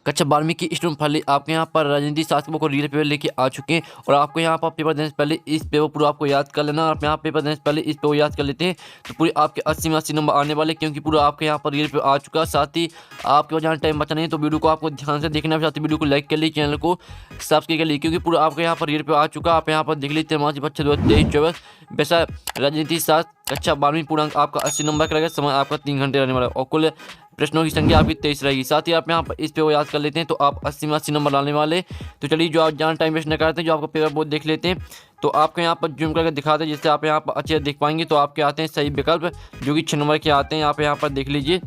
कक्षा 12वीं की स्टूडेंट फाइनली आपके यहाँ पर राजनीति शास्त्र को रील पेपर लेके आ चुके हैं। और आपको यहाँ पर पेपर देने से पहले इस पेपर पूरा आपको याद कर लेना। और आप यहाँ पेपर देने से पहले इस पेपर याद कर लेते हैं तो पूरे आपके 80 में 80 नंबर आने वाले, क्योंकि पूरा आपके यहाँ पर रील पेपर आ चुका है। साथ ही आपके जहाँ टाइम बचा नहीं तो वीडियो को आपको ध्यान से देखना, साथ ही वीडियो को लाइक कर लीजिए, चैनल को सब्सक्राइब कर लीजिए, क्योंकि पूरा आपके यहाँ पर रील पेपर आ चुका है। आप यहाँ पर देख लीजिए 5 बच्चे 2023-24 वैसा राजनीति शास्त्र कक्षा 12वीं पूर्णांक आपका 80 नंबर का रहेगा। समय आपका 3 घंटे रहने वाला है और कुल प्रश्नों की संख्या आपकी 23 रहेगी। साथ ही आप यहाँ पर इस पे वो याद कर लेते हैं तो आप 80 में 80 नंबर लाने वाले। तो चलिए जो आप जहाँ टाइम वेस्ट न करते हैं, जो आपका पेपर बोर्ड देख लेते हैं तो आपको यहाँ पर जूम करके दिखाते हैं, जिससे आप यहाँ पर अच्छे देख पाएंगे। तो आपके आते हैं सही विकल्प जो कि 6 नंबर के आते हैं, आप यहाँ पर देख लीजिए।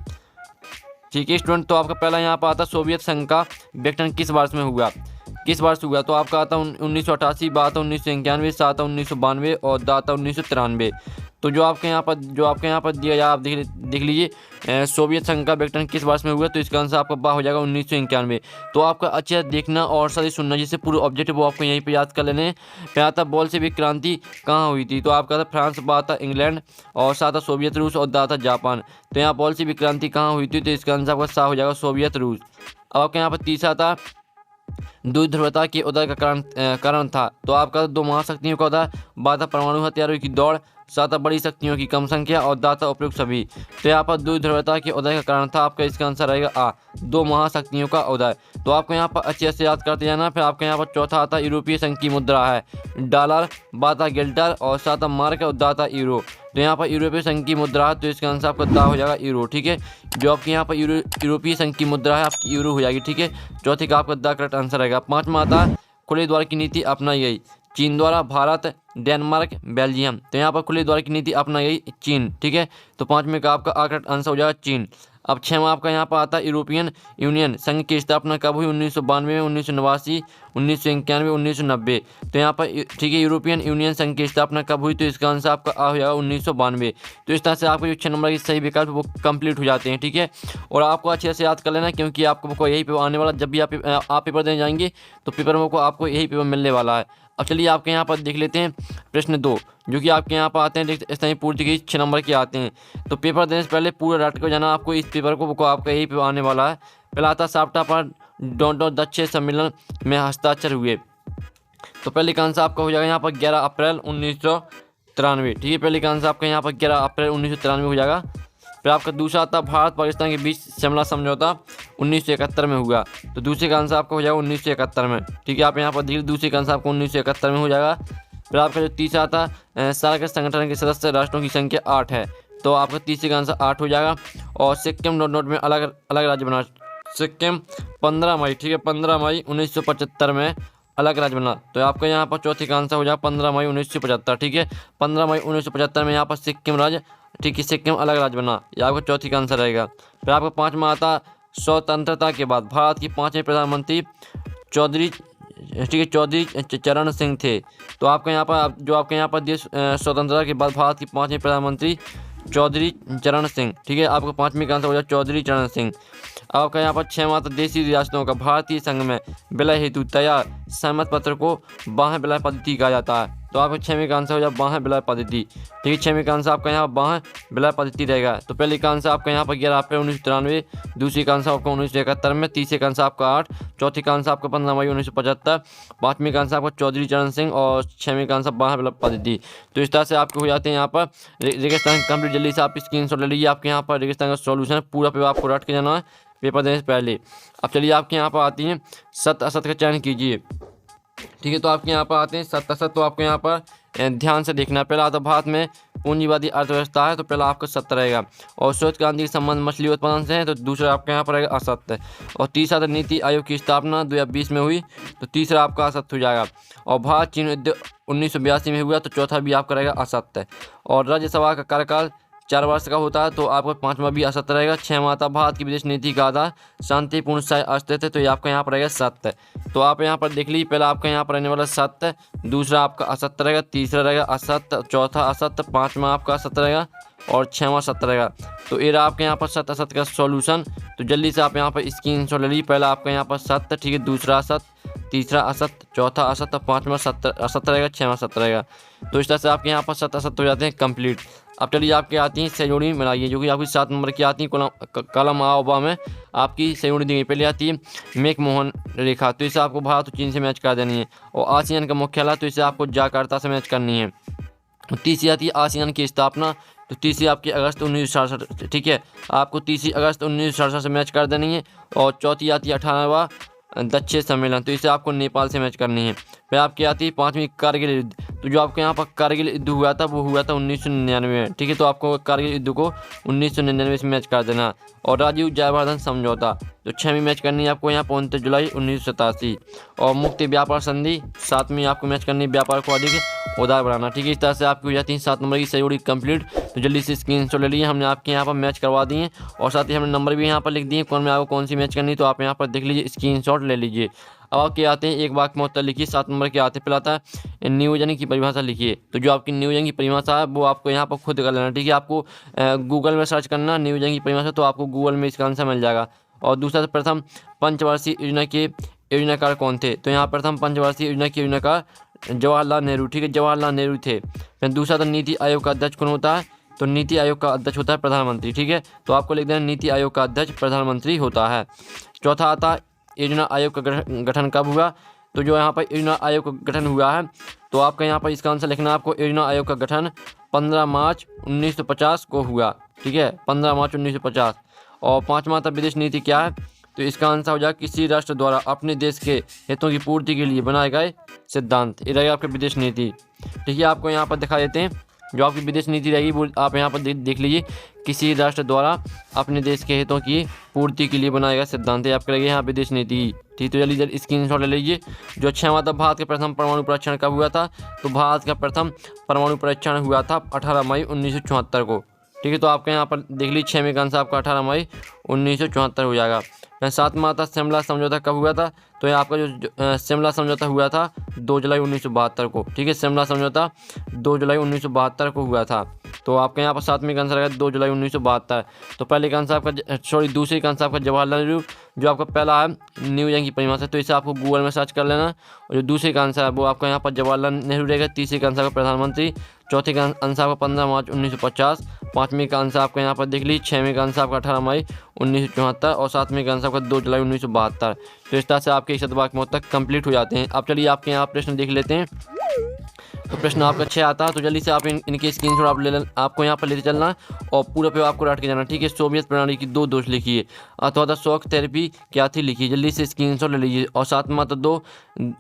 ठीक है स्टूडेंट, तो आपका पहला यहाँ पर आता है सोवियत संघ का विघटन किस वर्ष में हुआ, किस वर्ष हुआ। तो आपका आता 1988, बा आता 1991, सा आता 1992 और दा आता 1993। तो जो आपके यहाँ पर दिया जाए आप देख लीजिए सोवियत संघ का विघटन किस वर्ष में हुआ। तो इसका आंसर आपका बा हो जाएगा 1991। तो आपका अच्छे से देखना और साथ ही सुनना, जिससे पूरे ऑब्जेक्टिव वो आपको यहीं पे याद कर लेने हैं। फिर आता बोल्शेविक क्रांति कहाँ हुई थी। तो आपका था फ्रांस, बा था इंग्लैंड और सा था सोवियत रूस और दा था जापान। तो यहाँ बोल्शेविक क्रांति कहाँ हुई थी, तो इसका आंसर आपका सा हो जाएगा सोवियत रूस। अब आपके यहाँ पर तीसरा था द्वि ध्रुवता के उदय का कारण था। तो आपका 2 महाशक्तियों का उदय, बा था परमाणु हथियारों की दौड़, सात बड़ी शक्तियों की कम संख्या और दाता उपयुक्त सभी। तो यहाँ पर द्वि ध्रुवता के उदय का कारण था, आपका इसका आंसर रहेगा आ 2 महाशक्तियों का उदय। तो आपको यहाँ पर अच्छे से याद करते जाना। फिर आपके यहाँ पर चौथा आता यूरोपीय संघ की मुद्रा है डॉलर, बाता गिल्टर और साता मार्क और दाता यूरो। तो यहाँ पर यूरोपीय संघ की मुद्रा है, तो इसका आंसर आपका दा हो जाएगा यूरो। ठीक है, जो आपके यहाँ पर यूरोपीय संघ की मुद्रा है आपकी यूरो हो जाएगी। ठीक है, चौथे का आपका दा करेक्ट आंसर रहेगा। 5वां आता है खुले द्वार की नीति अपनाई गई चीन द्वारा, भारत, डेनमार्क, बेल्जियम। तो यहाँ पर खुले द्वार की नीति अपनाई गई चीन। ठीक है, तो 5वें का आपका करेक्ट आंसर हो जाएगा चीन। अब 6वां आपका यहाँ पर आता है यूरोपियन यूनियन संघ की स्थापना कब हुई। 1992 में, 1989, 1991, 1990। तो यहाँ पर ठीक है यूरोपियन यूनियन संघ की स्थापना कब हुई। तो इसका आंसर आपका आ हो जाएगा 1992। तो इस तरह से आपको जो 6 नंबर के सही विकल्प वो कंप्लीट हो जाते हैं। ठीक है, और आपको अच्छे से याद कर लेना, क्योंकि आपको यही पेपर आने वाला। जब भी आप पेपर देने जाएंगे तो पेपर में आपको यही पेपर मिलने वाला है। अब चलिए आपके यहाँ पर देख लेते हैं प्रश्न 2, जो कि आपके यहाँ पर आते हैं इस तरह पुर्तगीज 6 नंबर के आते हैं। तो पेपर देने से पहले पूरा रट कर जाना आपको। इस पेपर को आपका यही पेपर आने वाला है। पहला आता साप्टा पर डोंटो दक्षे सम्मेलन में हस्ताक्षर हुए। तो पहले का आंसर आपका हो जाएगा यहाँ पर 11 अप्रैल 1993। ठीक है, पहले का आंसर आपका यहाँ पर 11 अप्रैल 1993 हो जाएगा। फिर आपका दूसरा आता भारत पाकिस्तान के बीच शिमला समझौता 1971 में हुआ। तो दूसरे का आंसर आपका हो जाएगा 1971 में। ठीक है, आप यहाँ पर देखिए दूसरे का आंसर आपको 1971 में हो जाएगा। फिर आपका जो तीसरा आता सार्क संगठन के सदस्य राष्ट्रों की संख्या 8 है। तो आपका तीसरे का आंसर 8 हो जाएगा। और सिक्किम डॉट में अलग अलग राज्य बना सिक्किम 15 मई। ठीक है, 15 मई 1975 में अलग राज्य बना। तो आपका यहाँ पर चौथे का आंसर हो जाएगा 15 मई 1975। ठीक है, 15 मई 1975 में यहाँ पर सिक्किम राज्य, ठीक है, सिक्किम अलग राज्य बना। यह आपका चौथी का आंसर रहेगा। फिर आपका 5वां आता स्वतंत्रता के बाद भारत के 5वें प्रधानमंत्री चौधरी, ठीक है, चौधरी चरण सिंह थे। तो आपका यहाँ पर जो आपके यहाँ पर देश स्वतंत्रता के बाद भारत के 5वें प्रधानमंत्री चौधरी चरण सिंह। ठीक है, आपका 5वें का आंसर हो जाएगा चौधरी चरण सिंह। आपका यहाँ पर 6वां आता देशी रियासतों का भारतीय संघ में विलय हेतु तैयार सहमत पत्र को बाह्य विलय पद्धति कहा जाता है। तो आपका 6वें का आंसर हो जाएगा बाह्य विलय पद्धति। ठीक है, 6वें का आंसर आपका यहाँ बाह्य विलय पद्धति रहेगा। तो पहले का आंसर आपका यहाँ पर 11 अप्रैल 1993, दूसरी का आंसर आपका 1971 में, तीसरे का आंसर आपका 8, चौथे का आंसर आपका 15 मई 1975, 5वें का आंसर आपका चौधरी चरण सिंह और 6वें का आंसर बाह्य विलय पद्धति। तो इस तरह से आपके हो जाते हैं यहाँ पर रेगिस्तान कंप्लीट। जल्दी से आप स्क्रीनशॉट ले लीजिए। आपके यहाँ पर रेगिस्तान का सॉल्यूशन पूरा पेपर आपको रट के जाना है पेपर देने से पहले। अब चलिए आपके यहाँ पर आती हैं सत्य असत्य का चयन कीजिए। ठीक है, तो आपके यहाँ पर आते हैं सत्य असत्य। तो आपको यहाँ पर ध्यान से देखना। पहला आता भारत में पूंजीवादी अर्थव्यवस्था है, तो पहला आपका सत्य रहेगा। और श्वेत क्रांति के संबंध मछली उत्पादन से है, तो दूसरा आपका यहाँ पर रहेगा असत्य। और तीसरा था नीति आयोग की स्थापना 2020 में हुई, तो तीसरा आपका असत्य हो जाएगा। और भारत चीन युद्ध 1982 में हुआ, तो चौथा भी आपका रहेगा असत्य। और राज्यसभा का कार्यकाल 4 वर्ष का होता है, तो आपका 5वां भी असत्य रहेगा। 6वां आता भारत की विदेश नीति का आधार शांतिपूर्ण सह अस्तित्व, तो ये आपका यहाँ पर रहेगा सत्य। तो आप यहाँ पर देख लीजिए, पहला आपका यहाँ पर रहने वाला सत्य, दूसरा आपका असत्य रहेगा, तीसरा रहेगा असत्य, चौथा असत्य, 5वां आपका असत्य रहेगा और 6वां सत्य रहेगा। तो ये रहा आपके यहाँ पर सत्य असत्य का सॉल्यूशन। तो जल्दी से आप यहाँ पर स्क्रीनशॉट ले लीजिए। पहला आपका यहाँ पर सत्य, ठीक है, दूसरा असत्य, तीसरा असत, चौथा असत, पाँचवा असत रहेगा, छठवां असत रहेगा। तो इस तरह से आपके यहाँ पर 7 असत हो जाते हैं कंप्लीट। अब चलिए आपके आती हैं सहजोड़ी मिलाइए, जो कि आपकी 7 नंबर की आती है। कॉलम आ और बा में आपकी सहजोड़ी दी गई। पहले आती है मेक मोहन रेखा, तो इसे आपको भारत और चीन से मैच कर देनी है। और आसियान का मुख्यालय, तो इसे आपको जकार्ता से मैच करनी है। तीसरी आती है आसियान की स्थापना, तो तीसरी आपकी अगस्त 1967, ठीक है, आपको तीसरी अगस्त 1967 से मैच कर देनी है। और चौथी आती है 18वां दक्षिण सम्मेलन, तो इसे आपको नेपाल से मैच करनी है। फिर आपकी आती है 5वीं कारगिल युद्ध, तो जो आपके यहाँ पर कारगिल युद्ध हुआ था वो हुआ था 1999 में, ठीक है, तो आपको कारगिल युद्ध को 1999 से मैच कर देना। और राजीव जयवर्धन समझौता, तो 6वीं मैच करनी है आपको यहाँ पर 29 जुलाई 1987। और मुक्त व्यापार संधि 7वीं आपको मैच करनी है, व्यापार को अधिक उदार बनाना, ठीक है। इस तरह से आपकी हो जाती है 7 नंबर की सहजोड़ी कंप्लीट। तो जल्दी से स्क्रीनशॉट ले लिए, हमने आपके यहाँ पर मैच करवा दिए हैं और साथ ही हमने नंबर भी यहाँ पर लिख दिए कौन में आपको कौन सी मैच करनी है। तो आप यहाँ पर देख लीजिए, स्क्रीनशॉट ले लीजिए। अब आपके आते हैं एक वाक्य में उत्तर लिखिए। 7 नंबर के आते, पहले आता है नियोजन की परिभाषा लिखिए। तो जो आपकी नियोजन की परिभाषा है वो आपको यहाँ पर खुद कर लेना, ठीक है। आपको गूगल में सर्च करना नियोजन की परिभाषा, तो आपको गूगल में इसका आंसर मिल जाएगा। और दूसरा, प्रथम पंचवर्षीय योजना के योजनाकार कौन थे, तो यहाँ प्रथम पंचवर्षीय योजना के योजनाकार जवाहरलाल नेहरू, ठीक है, जवाहरलाल नेहरू थे। फिर दूसरा, तो नीति आयोग का अध्यक्ष कौन होता है, तो नीति आयोग का अध्यक्ष होता है प्रधानमंत्री, ठीक है, तो आपको लिख देना नीति आयोग का अध्यक्ष प्रधानमंत्री होता है। चौथा आता है योजना आयोग का गठन कब हुआ, तो जो यहाँ पर योजना आयोग का गठन हुआ है, तो आपका यहाँ पर इसका आंसर लिखना है। आपको योजना आयोग का गठन 15 मार्च 1950 को हुआ, ठीक है, 15 मार्च 1950। और पाँचवा था विदेश नीति क्या है, तो इसका आंसर हो जाएगा किसी राष्ट्र द्वारा अपने देश के हितों की पूर्ति के लिए बनाए गए सिद्धांत, ये रहेगा आपकी विदेश नीति, ठीक है। आपको यहाँ पर दिखा देते हैं जो आपकी विदेश नीति रहेगी वो आप यहाँ पर देख लीजिए, किसी राष्ट्र द्वारा अपने देश के हितों की पूर्ति के लिए बनाया गया सिद्धांत है आपके रहेगा यहाँ विदेश नीति, ठीक। तो जल्दी स्क्रीनशॉट ले लीजिए। जो 6वां था, भारत का प्रथम परमाणु परीक्षण कब हुआ था, तो भारत का प्रथम परमाणु परीक्षण हुआ था 18 मई 1974 को, ठीक है। तो आपके यहाँ पर देख लीजिए 6वें का आंसर आपका 18 मई 1974 हो जाएगा। 7वां था, शिमला समझौता कब हुआ था, तो ये आपका जो शिमला समझौता हुआ था 2 जुलाई 1972 को, ठीक है, शिमला समझौता 2 जुलाई 1972 को हुआ था। तो आपके यहाँ पर 7वें का आंसर आएगा 2 जुलाई 1972। तो पहले का आंसर आपका दूसरे का आंसर आपका जवाहरलाल नेहरू, जो आपका पहला है नियोजन की परिभाषा, तो इसे आपको गूगल में सर्च कर लेना। और जो दूसरे का आंसर है वो आपका यहाँ पर जवाहरलाल नेहरू रहेगा। तीसरे का आंसर आपका प्रधानमंत्री, चौथे का आंसर आपका 15 मार्च 1950, पाँचवें का आंसर आपका यहाँ पर देख लीजिए, 6वें का आंसर आपका 18 मई 1974 और 7वें का आंसर आपका 2 जुलाई 1972। तो इस तरह से आपके शतवाक्य तक कंप्लीट हो जाते हैं। अब चलिए आपके यहाँ प्रश्न देख लेते हैं। तो प्रश्न आपका 6 आता है, तो जल्दी से आप इनके स्क्रीनशॉट आप आपको यहाँ पर लेते चलना और पूरा पे आपको रट के जाना, ठीक है। सोवियत प्रणाली की 2 दोष लिखिए, अथवा शॉक थेरेपी क्या थी लिखिए, जल्दी से स्क्रीनशॉट ले लीजिए। और 7वां तो 2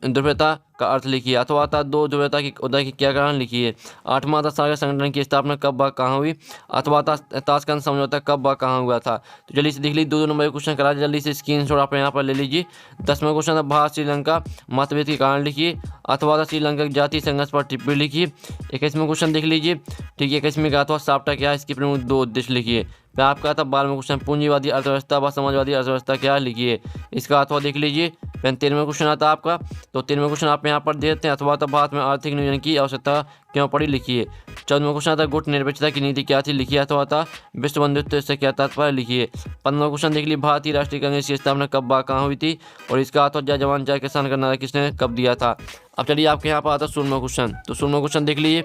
ध्रुवता का अर्थ लिखिए, अथवा 2 ध्रुवता की उदय की क्या कारण लिखिए। 8वां था सागर संगठन की स्थापना कब व कहाँ हुई, अथवा ताशकंद समझौता कब व कहाँ हुआ था। तो जल्दी से देख लीजिए 2 नंबर क्वेश्चन करा, जल्दी से स्क्रीनशॉट आप यहाँ पर ले लीजिए। 10वां क्वेश्चन था भारत श्रीलंका मतभेद के कारण लिखिए, अथवा श्रीलंका की जातीय संघर्ष पर टिप्पणी लिखिए। 21वां क्वेश्चन देख लीजिए, ठीक है, 21वें का अथवा साप्टा क्या है, इसके प्रमुख 2 उद्देश्य लिखिए। फिर आपका था 12वां क्वेश्चन पूंजीवादी अर्थव्यवस्था व समाजवादी अर्थव्यवस्था क्या है लिखिए, इसका अथवा देख लीजिए। फिर 13वां क्वेश्चन आता है आपका, तो 13वां क्वेश्चन आप यहाँ पर देते हैं, अथवा भारत में आर्थिक नियोजन की आवश्यकता क्यों पड़ी लिखिए। 14वां क्वेश्चन आता है गुट निरपेक्षता की नीति क्या थी लिखिए, अथवा विश्व बंधुत्व से क्या तात्पर्य लिखिए। 15वां क्वेश्चन देख लीजिए भारतीय राष्ट्रीय कांग्रेस की स्थापना कब व कहाँ हुई थी और इसका अथवा जय जवान जय किसान का नारा किसने कब दिया था। अब चलिए आपके यहाँ पर आता है 16वां क्वेश्चन, तो 16वां क्वेश्चन देख लीजिए।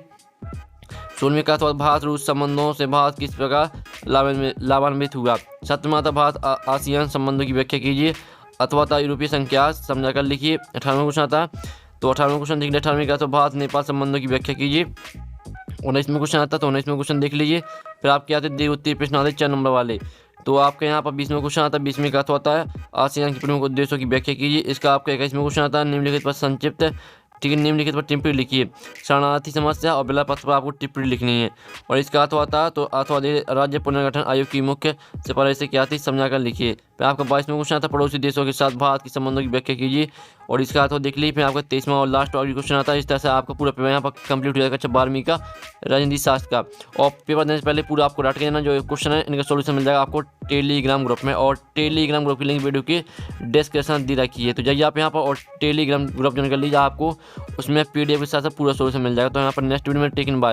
16वें का अथवा भारत रूस संबंधों से भारत किस प्रकार लाभान्वित हुआ। 17वां था भारत आसियान संबंधों की व्याख्या कीजिए, अथवा यूरोपीय संख्या समझाकर लिखिए। 18वां क्वेश्चन आता, तो 18वां क्वेश्चन देख लीजिए। 18वें का तो भारत नेपाल संबंधों की व्याख्या कीजिए। 19वें क्वेश्चन आता, तो 19वें क्वेश्चन देख लीजिए। फिर आपके आते दीर्घ उत्तरीय प्रश्न आते 4 नंबर वाले, तो आपके यहाँ पर 20वां क्वेश्चन आता है। 20वें का अथवा होता है आसियान के प्रमुख उद्देश्यों की व्याख्या कीजिए, इसका आपका 21वां क्वेश्चन आता है निम्नलिखित पर संक्षिप्त, ठीक है, निम्नलिखित पर टिप्पणी लिखिए। शरणार्थी समस्या और बिला पत्र पर आपको टिप्पणी लिखनी है। और इसका अथवा था, तो अथवा राज्य पुनर्गठन आयोग की मुख्य सिफारिश से क्या थी समझाकर लिखिए। फिर आपका 22वां क्वेश्चन आता है पड़ोसी देशों के साथ भारत के संबंधों की व्याख्या कीजिए, और इसका अथवा देख लीजिए। फिर आपका 23वां और लास्ट वाला क्वेश्चन आता है। इस तरह से आपका पूरा पेपर यहाँ पर कंप्लीट हो जाएगा 12वीं का राजनीति शास्त्र का। और पेपर देने से पहले पूरा आपको रट के देना, जो क्वेश्चन है इनका सोल्यूशन मिल जाएगा आपको टेलीग्राम ग्रुप में, और टेलीग्राम ग्रुप की लिंक वीडियो की डिस्क्रिप्शन दी रखी है, तो जाइए आप यहाँ पर और टेलीग्राम ग्रुप ज्वाइन कर लीजिए, आपको उसमें PDF के साथ पूरा सोल्यूशन मिल जाएगा। तो यहाँ पर नेक्स्ट वीडियो में टेकिन बाय।